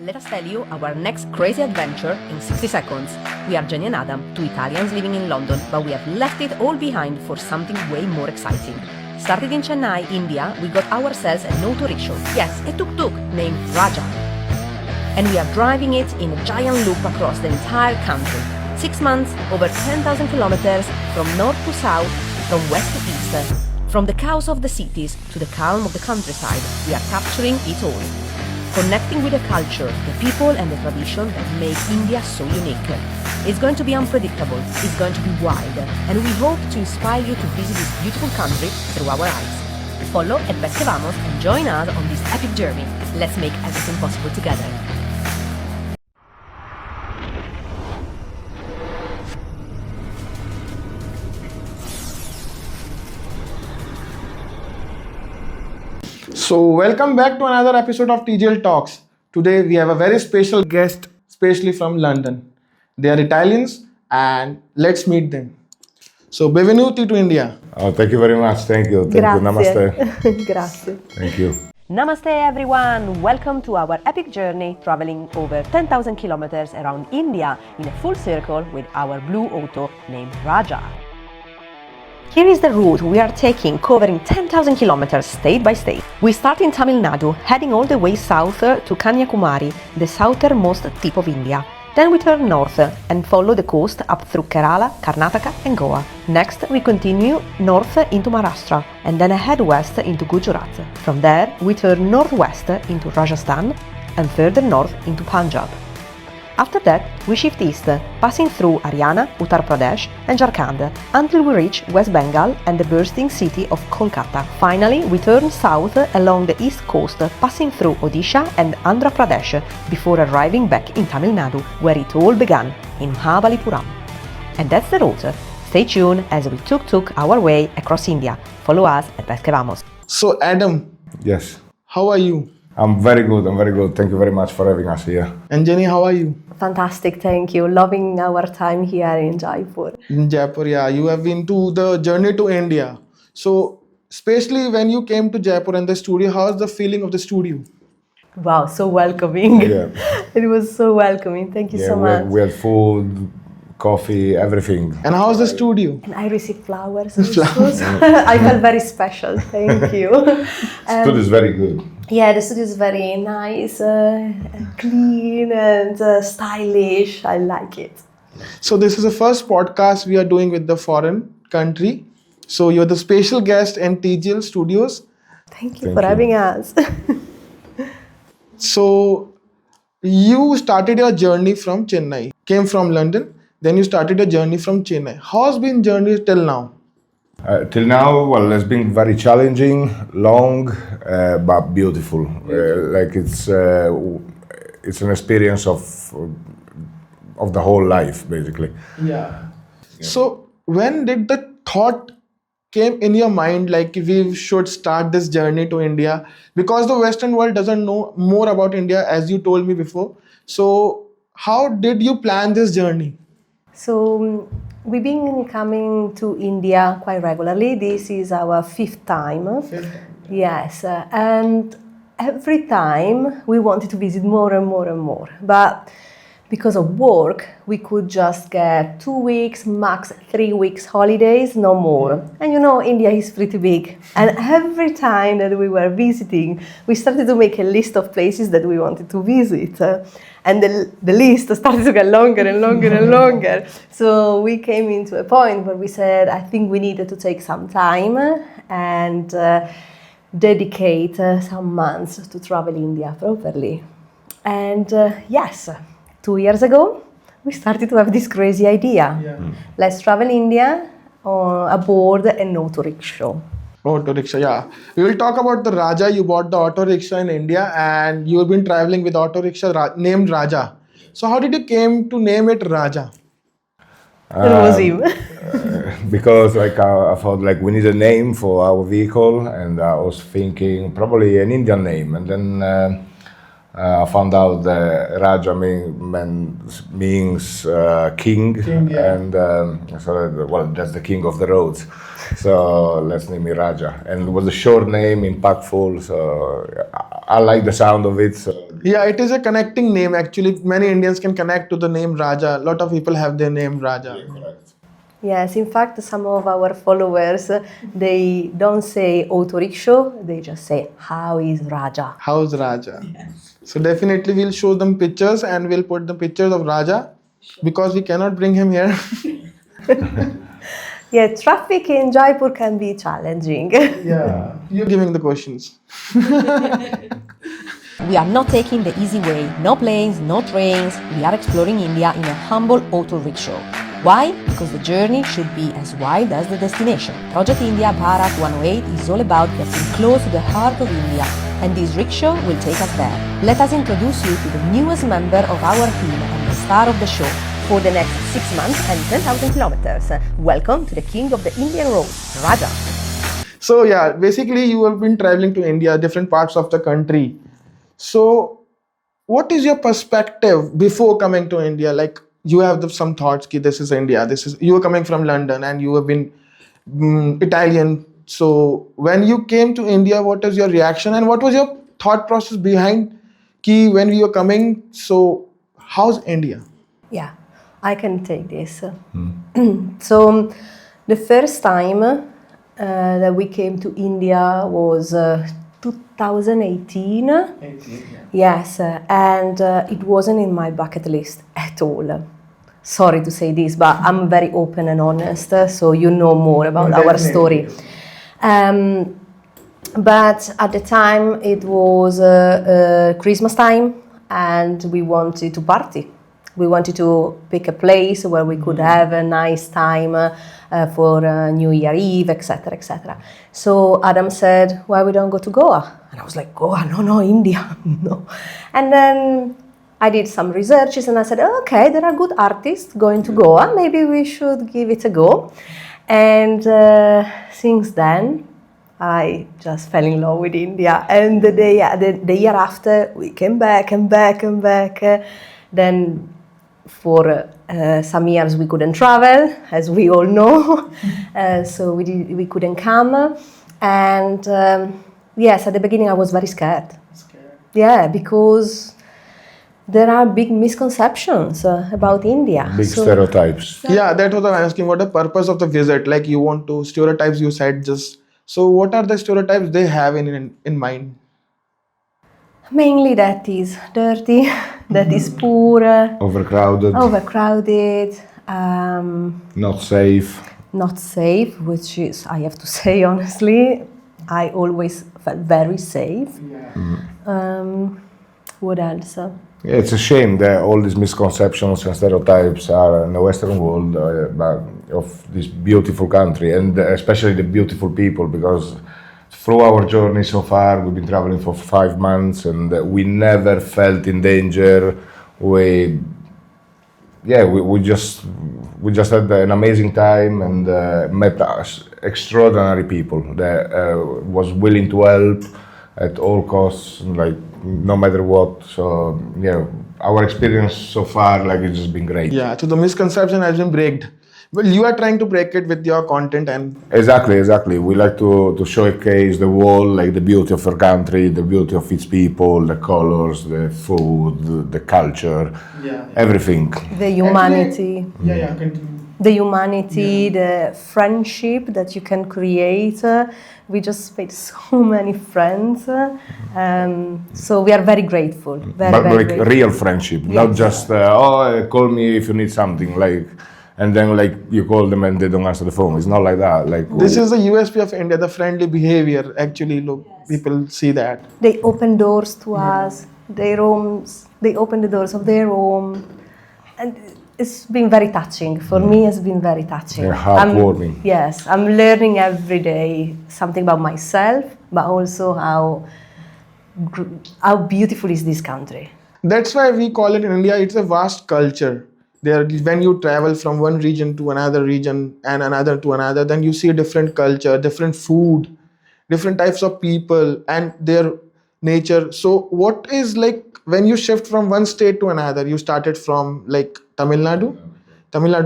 Let us tell you our next crazy adventure in 60 seconds. We are Jenny and Adam, two Italians living in London, but we have left it all behind for something way more exciting. Started in Chennai, India, we got ourselves an autorickshaw, yes, a tuk-tuk named Raja. And we are driving it in a giant loop across the entire country. 6 months, over 10,000 kilometers, from north to south, from west to east. From the chaos of the cities to the calm of the countryside, we are capturing it all. Connecting with the culture, the people and the tradition that make India so unique. It's going to be unpredictable, it's going to be wild, and we hope to inspire you to visit this beautiful country through our eyes. Follow @Vamos and join us on this epic journey. Let's make everything possible together. So welcome back to another episode of TGL Talks. Today we have a very special guest, especially from London. They are Italians and let's meet them. So benvenuti to India. Oh, thank you very much. Thank you. Grazie. Namaste. Grazie. Thank you. Namaste everyone! Welcome to our epic journey traveling over 10,000 kilometers around India in a full circle with our blue auto named Raja. Here is the route we are taking, covering 10,000 kilometers state by state. We start in Tamil Nadu, heading all the way south to Kanyakumari, the southernmost tip of India. Then we turn north and follow the coast up through Kerala, Karnataka and Goa. Next we continue north into Maharashtra and then head west into Gujarat. From there we turn northwest into Rajasthan and further north into Punjab. After that, we shift east, passing through Haryana, Uttar Pradesh and Jharkhand until we reach West Bengal and the bursting city of Kolkata. Finally, we turn south along the east coast, passing through Odisha and Andhra Pradesh before arriving back in Tamil Nadu, where it all began, in Mahabalipuram. And that's the route. Stay tuned as we tuk-tuk our way across India. Follow us at Vamos. So Adam, Yes. how are you? I'm very good. Thank you very much for having us here. And Jenny, how are you? Fantastic, thank you. Loving our time here in Jaipur. In Jaipur, yeah. You have been to the journey to India. So especially when you came to Jaipur and the studio, how's the feeling of the studio? Wow, so welcoming. Yeah. It was so welcoming. Thank you so much. We had food, coffee, everything. And how's the studio? And I received flowers. I felt very special. Thank you. Food is very good. Yeah, the studio is very nice, clean and stylish. I like it. So this is the first podcast we are doing with the foreign country. So you're the special guest in TGL Studios. Thank you for having us. So you started your journey from Chennai, came from London, then you started your journey from Chennai. How's been journey till now? Till now, well, it's been very challenging, long, but beautiful. It's an experience of the whole life, basically. Yeah. So when did the thought came in your mind like we should start this journey to India? Because the Western world doesn't know more about India, as you told me before. So how did you plan this journey? So we've been coming to India quite regularly. This is our fifth time. Yes, and every time we wanted to visit more and more and more. But because of work, we could just get 2 weeks, max 3 weeks holidays, no more. And you know, India is pretty big. And every time that we were visiting, we started to make a list of places that we wanted to visit. And the list started to get longer and longer and longer. So we came into a point where we said, I think we needed to take some time and dedicate some months to travel India properly. And yes, 2 years ago, we started to have this crazy idea. Yeah. Let's travel India aboard an autorickshaw. Autorickshaw, yeah. We will talk about the Raja. You bought the autorickshaw in India and you've been traveling with autorickshaw named Raja. So how did you came to name it Raja? It was him. Because I thought we need a name for our vehicle, and I was thinking probably an Indian name, and then I found out that Raja means king, yeah. and so that's the king of the roads. So let's name it Raja, and it was a short name, impactful. So I like the sound of it. So Yeah, it is a connecting name actually. Many Indians can connect to the name Raja. A lot of people have their name Raja. Correct. Yes, in fact, some of our followers, they don't say Autorickshaw, they just say, how is Raja? How's Raja? So definitely we'll show them pictures and we'll put the pictures of Raja because we cannot bring him here. Yeah, traffic in Jaipur can be challenging. Yeah. You're giving the questions. We are not taking the easy way, no planes, no trains. We are exploring India in a humble auto rickshaw. Why? Because the journey should be as wild as the destination. Project India Bharat 108 is all about getting close to the heart of India, and this rickshaw will take us there. Let us introduce you to the newest member of our team and the star of the show for the next 6 months and 10,000 kilometers. Welcome to the king of the Indian roads, Raja. So yeah, basically you have been traveling to India, different parts of the country. So what is your perspective before coming to India? Like you have some thoughts, ki this is India, you are coming from London and you have been Italian. So when you came to India, what is your reaction and what was your thought process behind ki when you were coming? So how's India? Yeah, I can take this. So the first time that we came to India was 2018. Yes, and it wasn't in my bucket list at all. Sorry to say this, but I'm very open and honest, so you know more about our story. But at the time it was Christmas time and we wanted to party. We wanted to pick a place where we could have a nice time for New Year Eve, etc., etc. So Adam said, why we don't go to Goa? And I was like, Goa? No, India, no. And then I did some researches and I said, okay, there are good artists going to Goa. Maybe we should give it a go. And since then, I just fell in love with India. And the year after, we came back and back and back. Then for some years we couldn't travel, as we all know. So we couldn't come. And yes, at the beginning I was very scared. Yeah, because there are big misconceptions about India. Big stereotypes. Yeah, that was what I'm asking. What the purpose of the visit? Like you want to stereotypes you said just. So what are the stereotypes they have in mind? Mainly that is dirty, that is poor, Overcrowded. Not safe. which is, I have to say honestly, I always felt very safe. What else? Yeah, it's a shame that all these misconceptions and stereotypes are in the Western world of this beautiful country, and especially the beautiful people, because through our journey so far, we've been traveling for 5 months and we never felt in danger. We just had an amazing time and met extraordinary people that was willing to help at all costs, like no matter what. So yeah, our experience so far, like it's just been great. Yeah, so the misconception has been breaked. Well, you are trying to break it with your content and Exactly. We like to showcase the world, like the beauty of our country, the beauty of its people, the colors, the food, the culture, everything. The humanity. continue. The humanity, the friendship that you can create. We just made so many friends. So we are very grateful. Very Like grateful. real friendship, not just call me if you need something, like, and then like you call them and they don't answer the phone. It's not like that. Like This is the USP of India, the friendly behavior. Actually, look, people see that. They open doors to us, their homes, they open the doors of their home. And it's been very touching. For me, it's been very touching. Yeah, heartwarming. Yes, I'm learning every day something about myself, but also how beautiful is this country. That's why we call it in India, it's a vast culture. There, when you travel from one region to another region and another to another, then you see a different culture, different food, different types of people and their nature. So what is like when you shift from one state to another, you started from like Tamil Nadu,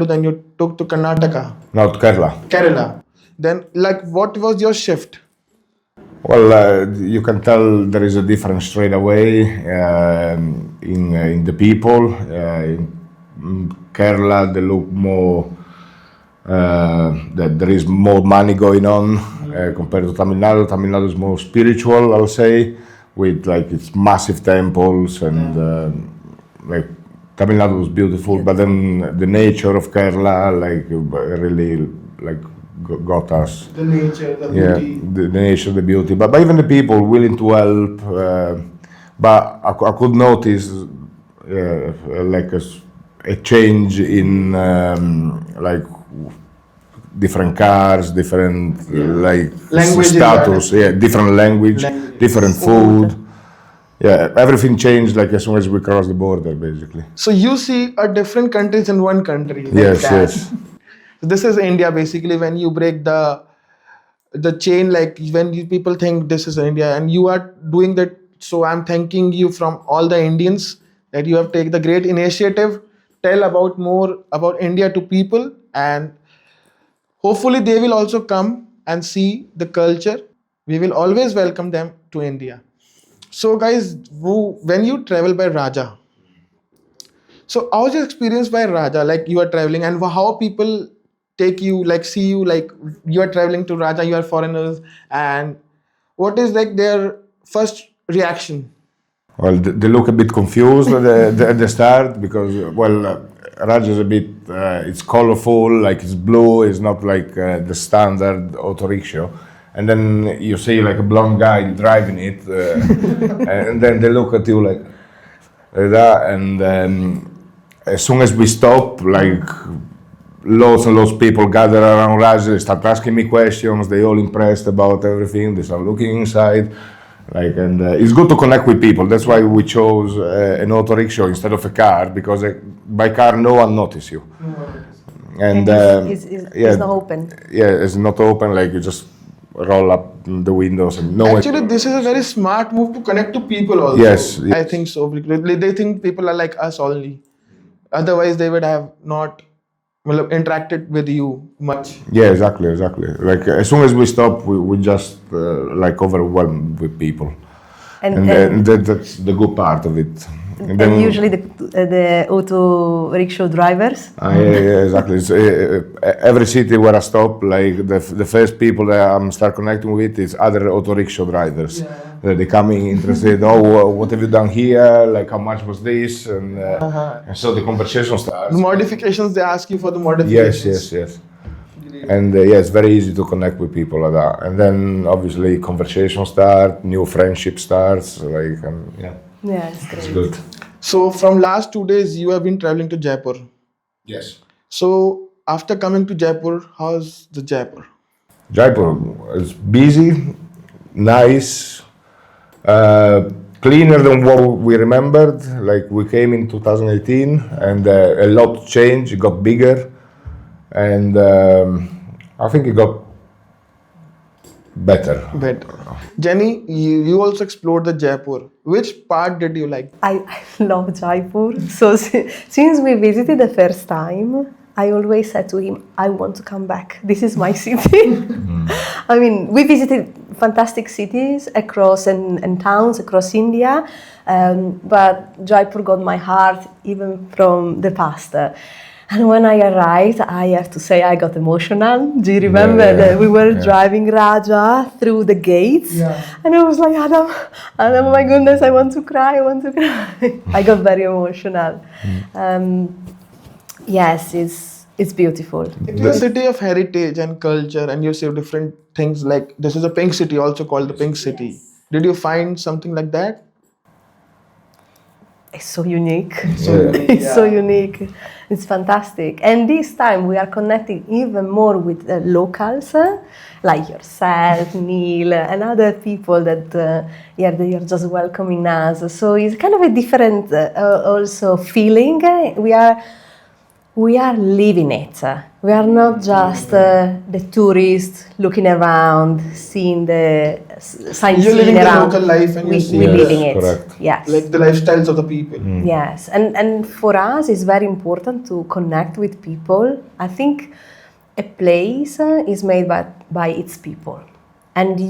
then you took to Karnataka, not Kerala. Kerala. Then like what was your shift? Well, you can tell there is a difference straight away in the people. In Kerala, they look more. That there is more money going on compared to Tamil Nadu. Tamil Nadu is more spiritual, I'll say, with like its massive temples and like Tamil Nadu was beautiful, but then the nature of Kerala, like really like got us. The nature, the Yeah, beauty. the nature, the beauty, but even the people willing to help. But I could notice like a change in like different cars, different like Languages, status, different language, Languages. different food. Yeah, everything changed like as soon as we crossed the border, basically. So you see a different countries in one country. Like Yes, that. yes. This is India basically. When you break the chain, like when people think this is India, and you are doing that. So I'm thanking you from all the Indians that you have taken the great initiative. Tell about more about India to people, and hopefully they will also come and see the culture. We will always welcome them to India. So guys, when you travel by Raja, so how's your experience by Raja? Like you are traveling and how people take you, like see you, like you are traveling to Raja, you are foreigners, and what is like their first reaction? Well, they look a bit confused at the start because, well, Raj is a bit, it's colorful, like it's blue, it's not like the standard Autorickshaw. And then you see like a blonde guy driving it, and then they look at you like that. And as soon as we stop, like lots and lots of people gather around Raj, they start asking me questions, they all impressed about everything, they start looking inside. Like, and it's good to connect with people. That's why we chose an auto rickshaw instead of a car, because by car no one notice you. And it's not open. Yeah, it's not open. Like you just roll up the windows and no. Actually, this is a very smart move to connect to people also. Yes, I think so. Because they think people are like us only. Otherwise, they would have not interacted with you much. Yeah, exactly. Like as soon as we stop, we just like overwhelmed with people, and that's the good part of it. And usually the auto rickshaw drivers. Yeah, exactly. It's, every city where I stop, like the first people that I'm start connecting with is other auto rickshaw drivers. They come in interested. Oh, what have you done here? Like, how much was this? And so the conversation starts. The modifications, they ask you for the modifications. Yes. And yeah, it's very easy to connect with people like that. And then obviously conversation start, new friendship starts. Like, Yeah, it's great. it's good. So from last 2 days, you have been traveling to Jaipur. Yes. So after coming to Jaipur, how's the Jaipur? Jaipur is busy, nice, cleaner than what we remembered. Like we came in 2018 and a lot changed, it got bigger. And I think it got better. Jenny, you also explored the Jaipur. Which part did you like? I love Jaipur. So since we visited the first time, I always said to him, I want to come back. This is my city. I mean, we visited fantastic cities across and towns across India, but Jaipur got my heart even from the past. And when I arrived, I have to say I got emotional. Do you remember that we were driving Raja through the gates? Yeah. And I was like, Adam, oh my goodness, I want to cry. I got very emotional. Yes, it's beautiful. It is a city of heritage and culture, and you see different things. Like this is a pink city, also called the Pink City. Did you find something like that? It's so unique. Yeah. It's so unique. It's fantastic. And this time we are connecting even more with locals, like yourself, Neil, and other people that they are just welcoming us. So it's kind of a different also feeling. We are living it. We are not just the tourists looking around, seeing the sightseeing You're living the around. local life and We're living it. correct. Yes. like the lifestyles of the people. Yes, and for us it's very important to connect with people. I think a place is made by its people, and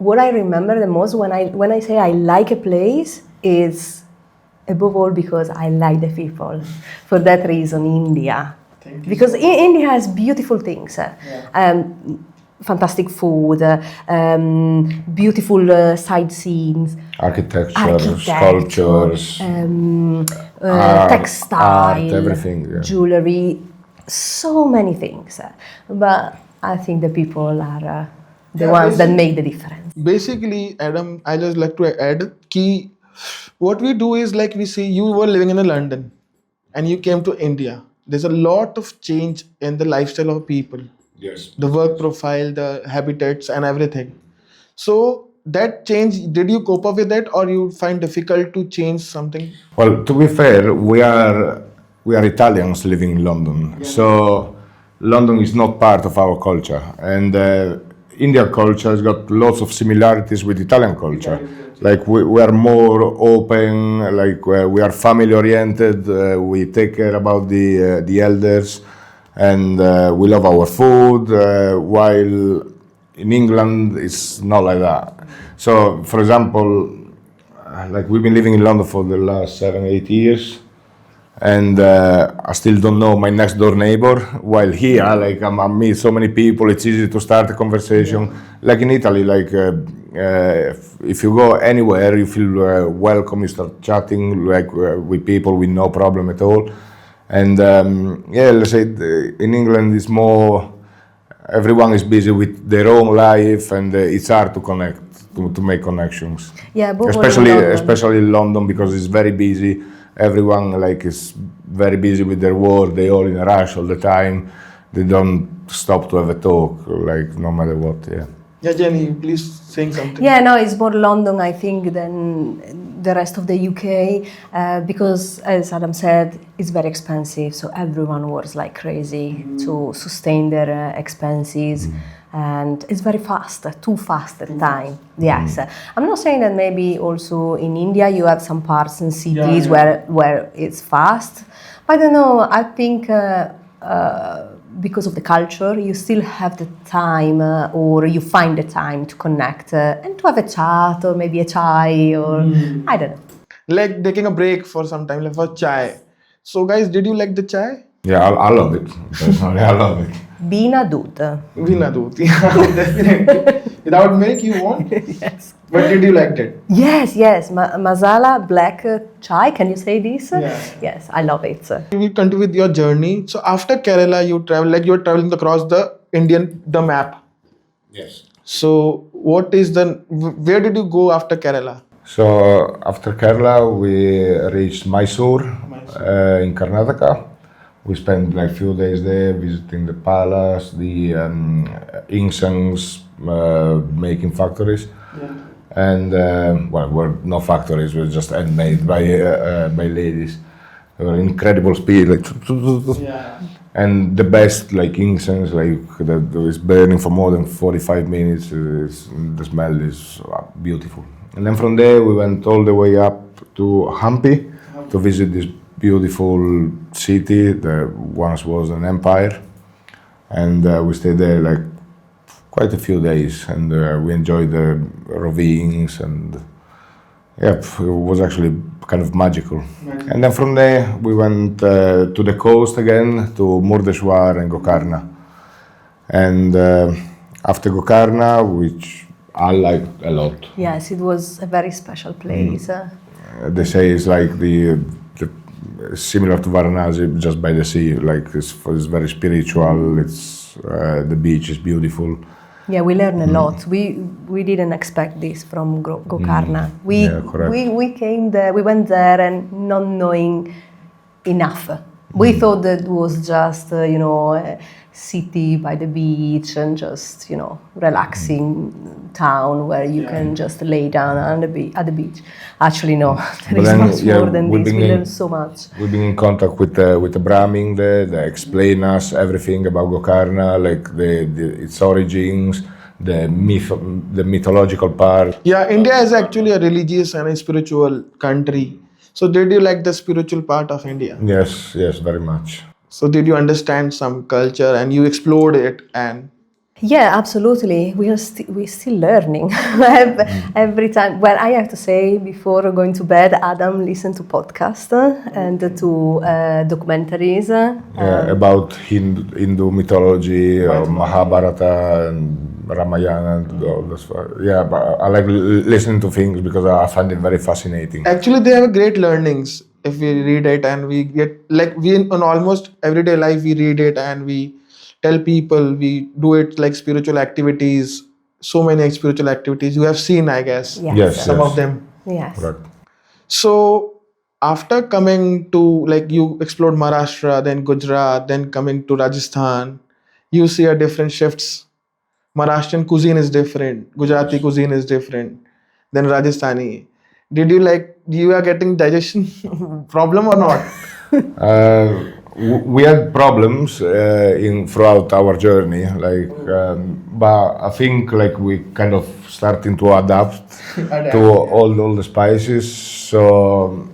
what I remember the most when I say I like a place is above all because I like the people. For that reason, India. Thank you Because so much. India has beautiful things. Fantastic food, beautiful sightseeing, Architecture, architecture, sculptures, textile, art, everything. Yeah. jewelry, so many things. But I think the people are the Yeah, ones that basically- make the difference. Basically, Adam, I just like to add key. What we do is like we see you were living in a London and you came to India. There's a lot of change in the lifestyle of people, Yes. the work profile, the habitats, and everything. So that change, did you cope up with that, or you find difficult to change something? Well, to be fair, we are Italians living in London, so London is not part of our culture, and Indian culture has got lots of similarities with Italian culture. Like we are more open, like we are family oriented. We take care about the elders, and we love our food. While in England, it's not like that. So, for example, like we've been living in London for the last 7, 8 years, and I still don't know my next door neighbor. While here, like I meet so many people, it's easy to start a conversation. Like in Italy, like if you go anywhere, you feel welcome. You start chatting like with people with no problem at all. And yeah, let's say in England, it's more. Everyone is busy with their own life, and it's hard to connect, to make connections. Yeah, but Especially in London, because it's very busy. Everyone like is very busy with their work. They all in a rush all the time. They don't stop to have a talk, like no matter what. Yeah. Yeah, Jenny, please saying something. Yeah, no, it's more London, I think, than the rest of the UK, because, as Adam said, it's very expensive. So everyone works like crazy to sustain their expenses, and it's very fast, too fast at time. Yes, I'm not saying that maybe also in India you have some parts and cities where it's fast. I don't know. I think. Because of the culture, you still have the time, or you find the time to connect and to have a chat, or maybe a chai, or I don't know. Like taking a break for some time, like for chai. So, guys, did you like the chai? Yeah, I love it. Personally, I love it. Bina dud. Vina dut. Yeah, definitely. Without milk, you won't. Yes. But did you like it? Yes, yes. Masala black chai. Can you say this? Yeah. Yes, I love it. We continue with your journey. So after Kerala, you travel like you're traveling across the map. Yes. So what is where did you go after Kerala? So after Kerala, we reached Mysore in Karnataka. We spent like few days there visiting the palace, the incense making factories, and well, were no factories, were just handmade by ladies. They were incredible speed, like, and the best like incense, like that is burning for more than 45 minutes. The smell is beautiful. And then from there we went all the way up to Hampi to visit this beautiful city that once was an empire, and we stayed there like quite a few days, and we enjoyed the ravines, and yeah, it was actually kind of magical. And then from there we went to the coast again, to Murdeshwar and Gokarna, and after Gokarna, which I liked a lot. Yes, it was a very special place. They say it's like the similar to Varanasi, just by the sea. Like it's very spiritual. It's the beach is beautiful. Yeah, we learned a lot. We didn't expect this from Gokarna. We came there, we went there, and not knowing enough. We thought that was just a city by the beach and just relaxing town where you can just lay down at the beach. Actually, no, there is much more than this. We learned so much. We've been in contact with the Brahmin there. They explain us everything about Gokarna, like its origins, the mythological part. Yeah, India is actually a religious and a spiritual country. So did you like the spiritual part of India? Yes, very much. So did you understand some culture and you explored it? And Yeah, absolutely. We're still learning. Every time. Well, I have to say, before going to bed, Adam listened to podcasts and to documentaries. About Hindu mythology, Mahabharata and Ramayana and all this. Yeah, but I like listening to things because I find it very fascinating. Actually, they have great learnings if we read it, and we get like we in on almost everyday life we read it and we tell people, we do it like spiritual activities. So many spiritual activities you have seen, I guess. Yes. Yes, Some yes. of them. Yes. Right. So after coming to, like, you explored Maharashtra, then Gujarat, then coming to Rajasthan, you see a different shifts. Maharashtrian cuisine is different, Gujarati cuisine is different, then Rajasthani. Did you like, you are getting digestion problem or not? We had problems in throughout our journey, like, but I think like we kind of starting to adapt to all the spices. So,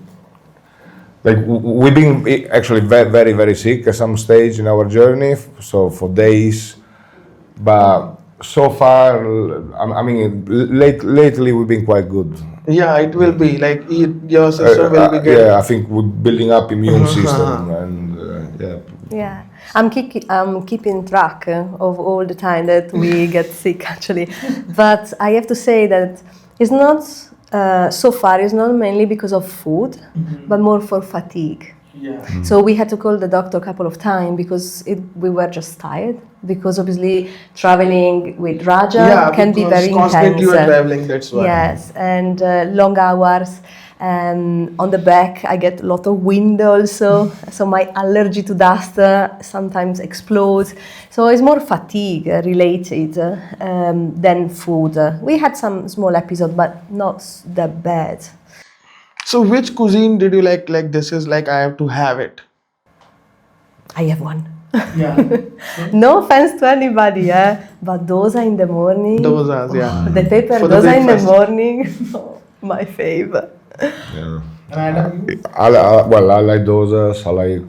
like we've been actually very very sick at some stage in our journey, so for days, but so far, I mean, lately we've been quite good. Yeah, it will be like your system will be good. Yeah, I think we're building up immune system and yeah. Yeah, I'm keeping track of all the time that we get sick, actually. But I have to say that it's not, so far, it's not mainly because of food, but more for fatigue. Yeah. So we had to call the doctor a couple of times because we were just tired. Because obviously traveling with Raja can be very intense. Constantly you are traveling, that's why. Yes, and long hours. On the back, I get a lot of wind also, so my allergy to dust sometimes explodes. So it's more fatigue related than food. We had some small episodes, but not that bad. So which cuisine did you like this is like I have to have it? I have one. Yeah. No offense to anybody, but dosa in the morning. Dosas, yeah. The pepper For the dosa in the breakfast. morning. My favorite. Yeah. Adam? I like dosas. I like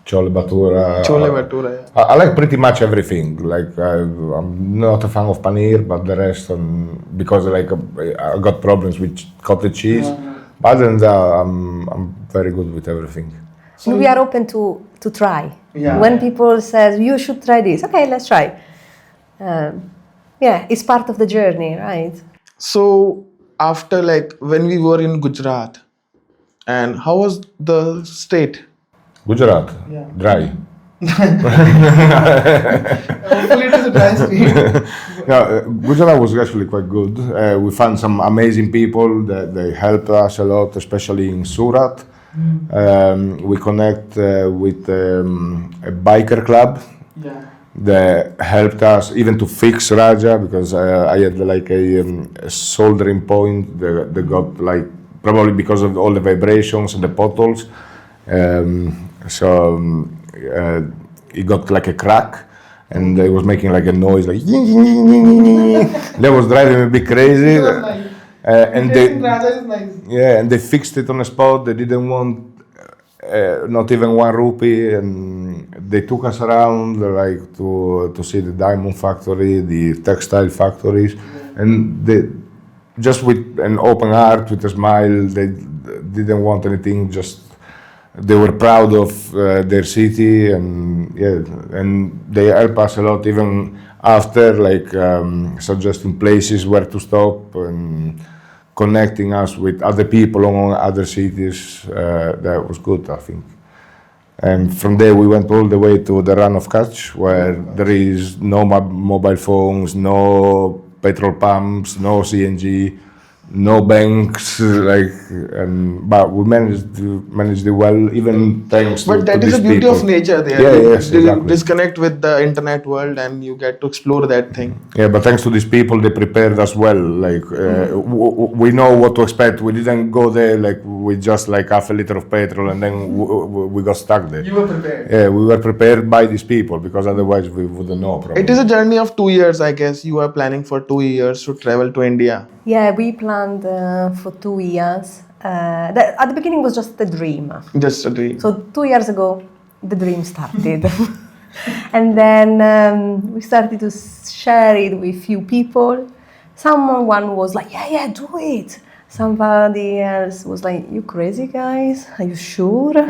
chole bhatura. Chole bhatura, yeah. I like pretty much everything. Like I'm not a fan of paneer, but the rest, because like I got problems with cottage cheese. But other than that, I'm very good with everything. So we are open to try. Yeah. When people say you should try this, okay, let's try. Yeah, it's part of the journey, right? So after, like, when we were in Gujarat, and how was the state? Gujarat, Yeah. dry. Hopefully it is a dry state. No, Gujarat was actually quite good. We found some amazing people that they helped us a lot, especially in Surat. We connect with a biker club. Yeah. They helped us even to fix Raja because I had like a soldering point. They got like, probably because of all the vibrations and the potholes. It got like a crack and it was making like a noise like that was driving me a bit crazy. And they fixed it on the spot. They didn't want not even 1 rupee, and they took us around like to see the diamond factory, the textile factories, and they just with an open heart, with a smile. They didn't want anything. Just they were proud of their city, and they help us a lot even after, like suggesting places where to stop and connecting us with other people on other cities. That was good, I think. And from there we went all the way to the Run of Kutch, where there is no mobile phones, no petrol pumps, no CNG, no banks, but we managed it well, even thanks to But that is these the beauty people. of nature there. Yeah, yes, You exactly. disconnect with the internet world and you get to explore that thing. Yeah, but thanks to these people, they prepared us well. Like we know what to expect. We didn't go there like with just like half a liter of petrol and then we got stuck there. You were prepared. Yeah, we were prepared by these people because otherwise we wouldn't know. Probably. It is a journey of 2 years, I guess. You are planning for 2 years to travel to India. Yeah, we planned for 2 years. At the beginning was just a dream. Just a dream. So 2 years ago, the dream started. And then we started to share it with few people. Someone was like, yeah, do it. Somebody else was like, you crazy guys? Are you sure?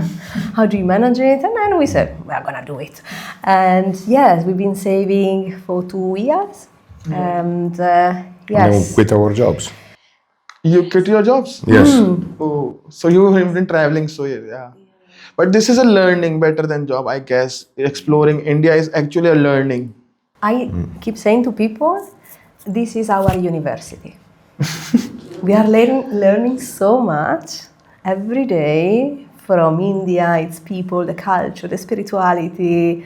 How do you manage it? And then we said, we're gonna do it. And yes, we've been saving for 2 years. And And then yes. quit our jobs. You quit your jobs? Yes. Oh, so you have been traveling, so yeah. But this is a learning better than job, I guess. Exploring India is actually a learning. I keep saying to people, this is our university. We are learning so much every day from India, its people, the culture, the spirituality.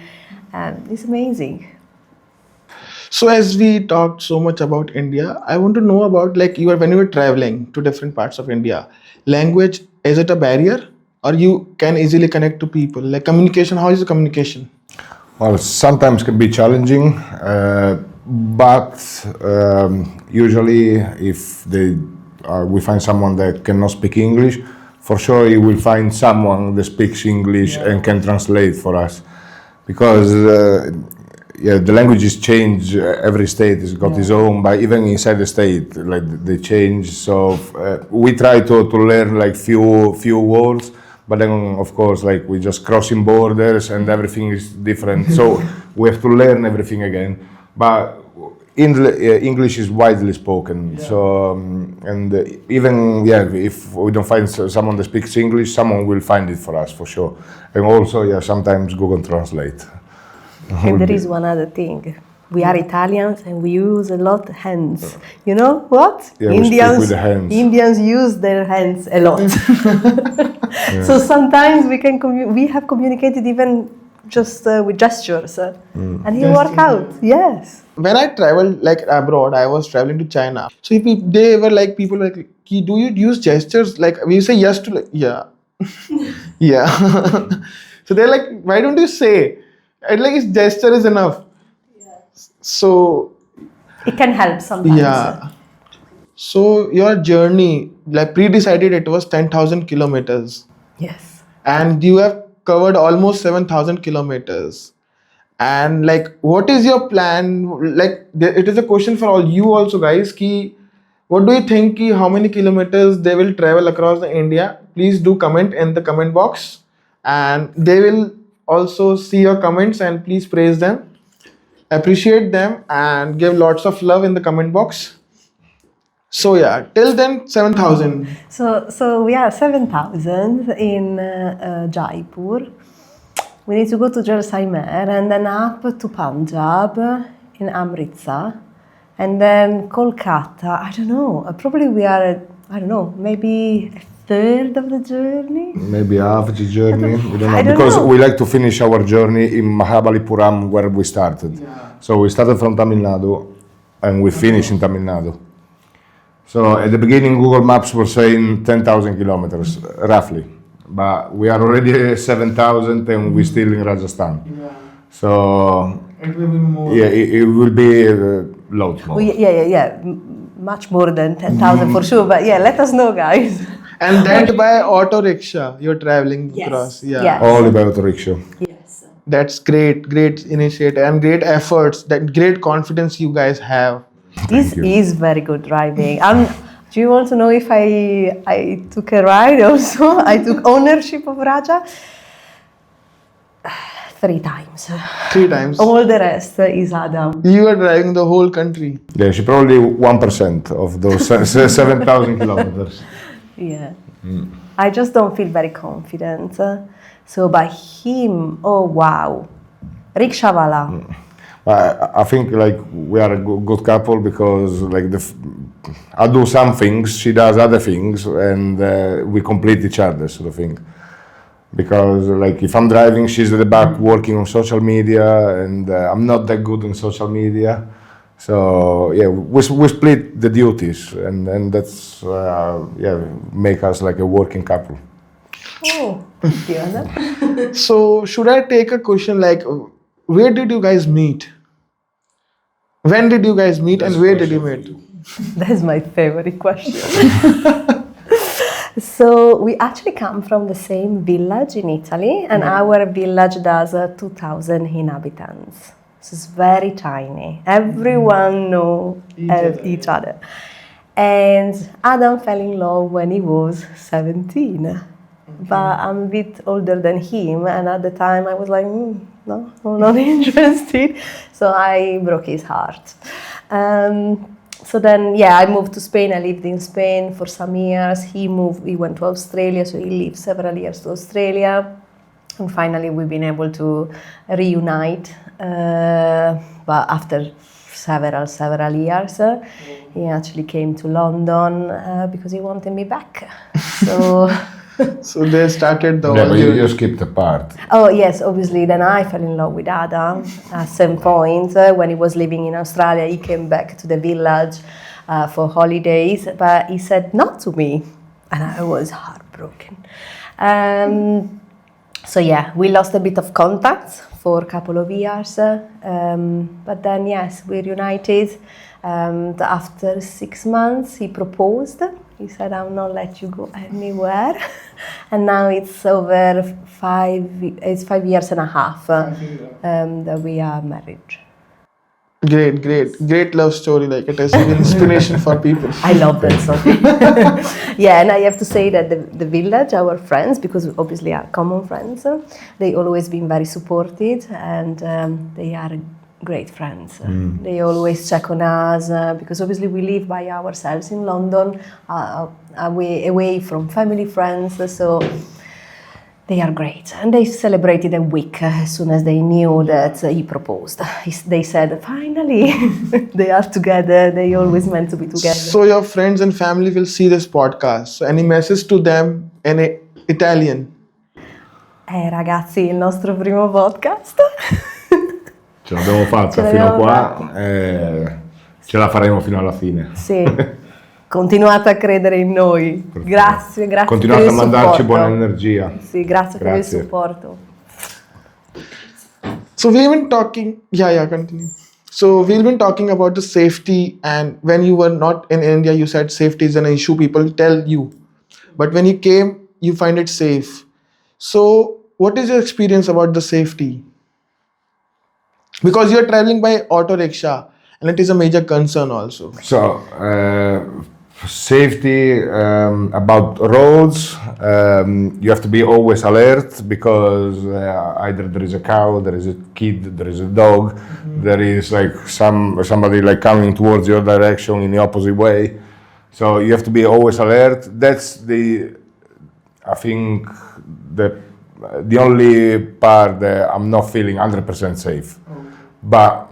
It's amazing. So as we talked so much about India, I want to know about like when you were traveling to different parts of India, language, is it a barrier or you can easily connect to people? Like communication, how is the communication? Well, sometimes can be challenging, but usually if we find someone that cannot speak English, for sure you will find someone that speaks English and can translate for us. Because the languages change, every state has got its own, but even inside the state, like they change. So we try to learn like few words, but then of course like we just crossing borders and everything is different. So we have to learn everything again. But English is widely spoken. So and even if we don't find someone that speaks English, someone will find it for us for sure. And also sometimes Google Translate. And there is one other thing. We are Italians and we use a lot hands. You know what? Yeah, we speak with the hands. Indians use their hands a lot. So sometimes we have communicated even just with gestures, and it worked out. Yes. When I traveled like abroad, I was traveling to China. So if they were like people like, do you use gestures? Like we say yes to like yeah, yeah. So they're like, why don't you say? And like his gesture is enough. So It can help sometimes. yeah. So your journey, like pre-decided, it was 10,000 kilometers, Yes. and you have covered almost 7,000 kilometers. And like, what is your plan? Like, it is a question for all you also, guys. Ki, what do you think? Ki, how many kilometers they will travel across the India? Please do comment in the comment box, and they will also see your comments and please praise them, appreciate them, and give lots of love in the comment box. So yeah, till then 7,000. So we are 7,000 in Jaipur. We need to go to Jaisalmer and then up to Punjab in Amritsar, and then Kolkata. I don't know. Probably we are at, I don't know, maybe a third of the journey. Maybe half the journey. We don't know. I don't Because know. we like to finish our journey in Mahabalipuram where we started. So we started from Tamil Nadu and we finished in Tamil Nadu. So at the beginning Google Maps was saying 10,000 kilometers roughly. But we are already 7,000 and we're still in Rajasthan. So It will be more. yeah, it will be loads more. Yeah. Much more than 10,000 for sure. But yeah, let us know, guys. And that by Autorickshaw, you're traveling across. Yeah. Yes. All about Autorickshaw. Yes. That's great initiative and great efforts. That great confidence you guys have. This you. is very good driving. Do you want to know if I took a ride also? I took ownership of Raja 3 times. 3 times. All the rest is Adam. You are driving the whole country. Yeah, she probably 1% of those 7,000 kilometers. Yeah. I just don't feel very confident. So by him, oh wow. Rickshaw. I think like we are a good couple because like I do some things, she does other things, and we complete each other, sort of thing. Because like if I'm driving, she's at the back working on social media, and I'm not that good on social media. So yeah, we split the duties, and that's make us like a working couple. Oh, thank you, Anna. So should I take a question like, where did you guys meet? When did you guys meet and where did you meet? That's my favorite question. So we actually come from the same village in Italy, and our village does 2,000 inhabitants. So it's very tiny. Everyone knows each other. And Adam fell in love when he was 17. But I'm a bit older than him, and at the time I was like, no, I'm not interested. So I broke his heart. So then, I moved to Spain. I lived in Spain for some years. He went to Australia, so he lived several years to Australia. And finally, we've been able to reunite. But after several years, he actually came to London because he wanted me back. So. So they started the Yeah, whole but you journey. skipped a part. Oh yes, obviously. Then I fell in love with Adam at some point. When he was living in Australia, he came back to the village for holidays, but he said no to me, and I was heartbroken. So we lost a bit of contact for a couple of years, but then yes, we reunited. After 6 months, he proposed. He said, "I will not let you go anywhere," and now it's over 5 years and a half that we are married. Great love story. Like it has been inspiration for people. I love that song. And I have to say that the village, our friends, because obviously our common friends, they always been very supportive, and they are great friends. They always check on us because obviously we live by ourselves in London, away from family, friends. So they are great, and they celebrated a week as soon as they knew that he proposed. They said, finally, they are together. They always meant to be together. So your friends and family will see this podcast. So any message to them in Italian? Ragazzi, il nostro primo podcast. Ce l'abbiamo fatta Ce fino a l'abbiamo qua e ce la faremo fino alla fine. Sì, continuate a credere in noi. Grazie Continuate per a il mandarci supporto. buona energia. Sì, grazie per il Grazie. supporto. So we've been talking. Continue. So we've been talking about the safety, and when you were not in India, you said safety is an issue. People tell you, but when you came, you find it safe. So what is your experience about the safety? Because you're traveling by autorickshaw, and it is a major concern also. So, safety about roads, you have to be always alert because either there is a cow, there is a kid, there is a dog, there is like somebody like coming towards your direction in the opposite way. So you have to be always alert. That's I think the only part that I'm not feeling 100% safe. But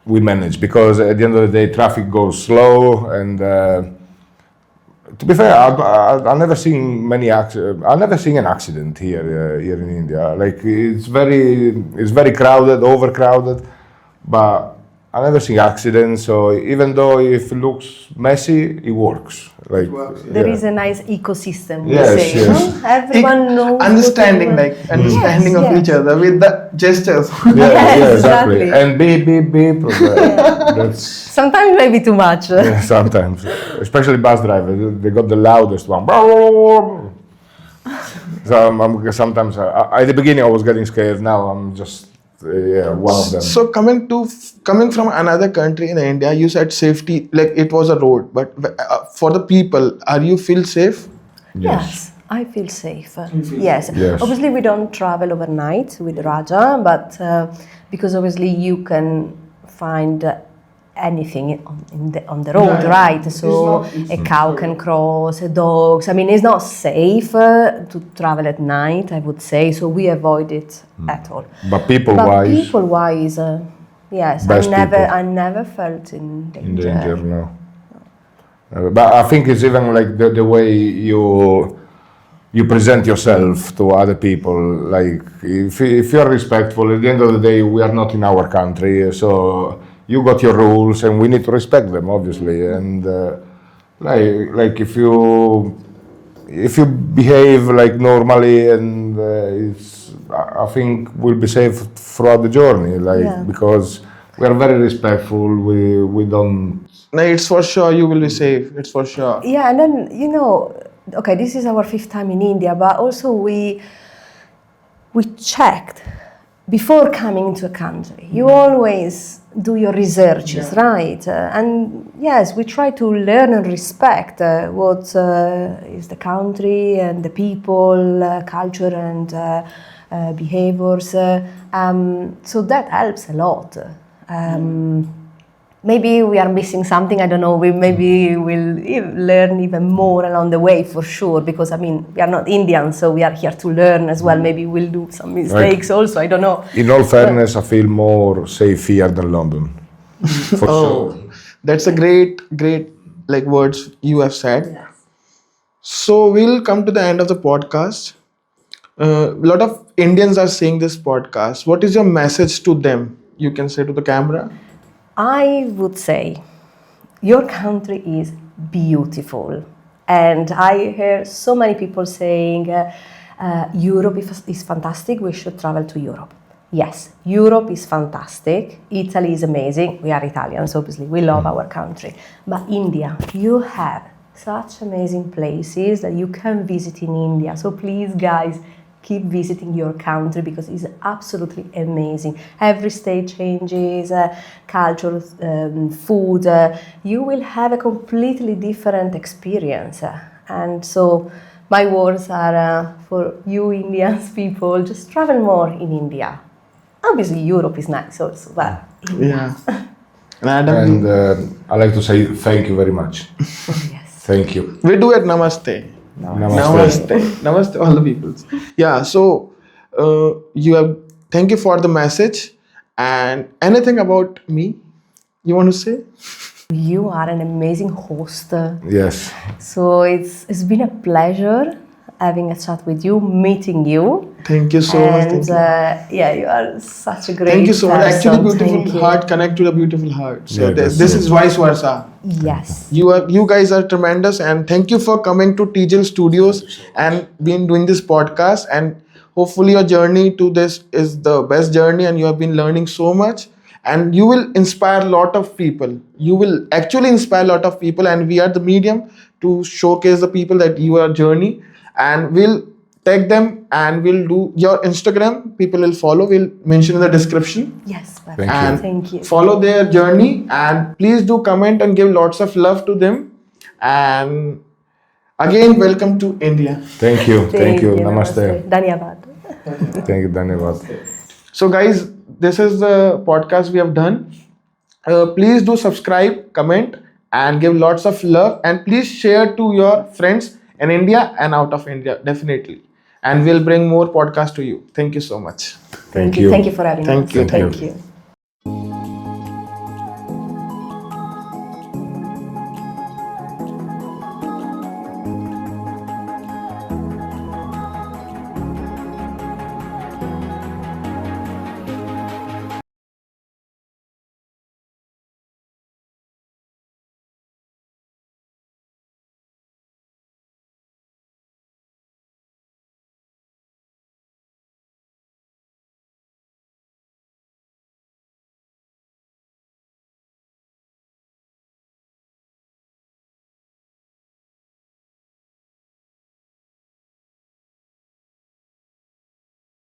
we manage because at the end of the day, traffic goes slow, and to be fair, I've never seen I've never seen an accident here in India. Like it's very crowded, overcrowded, but I've never seen accidents. So even though if it looks messy, it works. Like There is a nice ecosystem, we Yes, say. yes. No? Everyone knows. Understanding, what like understanding Yes, of yes. each other with the gestures. Yes, exactly. exactly. And beep, beep, beep. That's Sometimes maybe too much. yeah, sometimes, especially bus drivers, they got the loudest one. So sometimes, at the beginning, I was getting scared. Now I'm just one of them. So coming from another country in India, you said safety, like it was a road, but for the people, are you feel safe? Yes, I feel safe. Yes. Yes. Obviously, we don't travel overnight with Raja, but because obviously you can find anything on the road, right? So a cow can cross, dogs. I mean, it's not safe to travel at night, I would say. So we avoid it at all. But people-wise, yes, best I never felt in in danger. danger, no. But I think it's even like the way you present yourself to other people. Like if you're respectful, at the end of the day, we are not in our country, so you got your rules, and we need to respect them, obviously. And like if you behave like normally, and I think we'll be safe throughout the journey. Because we are very respectful. We don't. No, it's for sure you will be safe. It's for sure. Yeah, and then okay, this is our 5th time in India, but also we checked before coming into a country. You always do your researches, right? And yes, we try to learn and respect what is the country and the people, culture and behaviors. So that helps a lot. Maybe we are missing something, I don't know, maybe we'll learn even more along the way for sure, because I mean, we are not Indians, so we are here to learn as well. Maybe we'll do some mistakes also, I don't know. In all fairness, I feel more safe here than London. For sure. That's a great like words you have said. Yeah. So we'll come to the end of the podcast. A lot of Indians are seeing this podcast. What is your message to them? You can say to the camera. I would say your country is beautiful, and I hear so many people saying Europe is fantastic, we should travel to Europe. Yes, Europe is fantastic, Italy is amazing, we are Italians obviously, we love our country, but India, you have such amazing places that you can visit in India, so please guys, keep visiting your country because it's absolutely amazing. Every state changes, culture, food. You will have a completely different experience. And so my words are for you Indians people, just travel more in India. Obviously Europe is nice also, but India. Yeah. And I like to say thank you very much. Yes. Thank you. we do it namaste. Namaste. Namaste all the people. Yeah, so thank you for the message. And anything about me you want to say? You are an amazing host. Yes. So it's been a pleasure having a chat with you, meeting you. Thank you so much. Thank you. Yeah, you are such a great Thank you so much. person. Actually, beautiful Thank you. heart connect to the beautiful heart. So Yeah, that's this true. is vice versa. Yes. You guys are tremendous, and thank you for coming to TGL Studios and been doing this podcast. And hopefully, your journey to this is the best journey, and you have been learning so much. And you will inspire a lot of people. You will actually inspire a lot of people, and we are the medium to showcase the people that you are journey. And we'll tag them, and we'll do your Instagram. People will follow. We'll mention in the description. Yes, perfect. Thank you. And Thank you. follow their journey, and please do comment and give lots of love to them. And again, welcome to India. Thank you. Thank you. Namaste. Namaste. Dhanyavad. Thank you. Dhanyavad. So guys, this is the podcast we have done. Please do subscribe, comment, and give lots of love, and please share to your friends in India and out of India, definitely. And we'll bring more podcasts to you. Thank you so much. Thank you. Thank you for having Thank us. you. Thank you.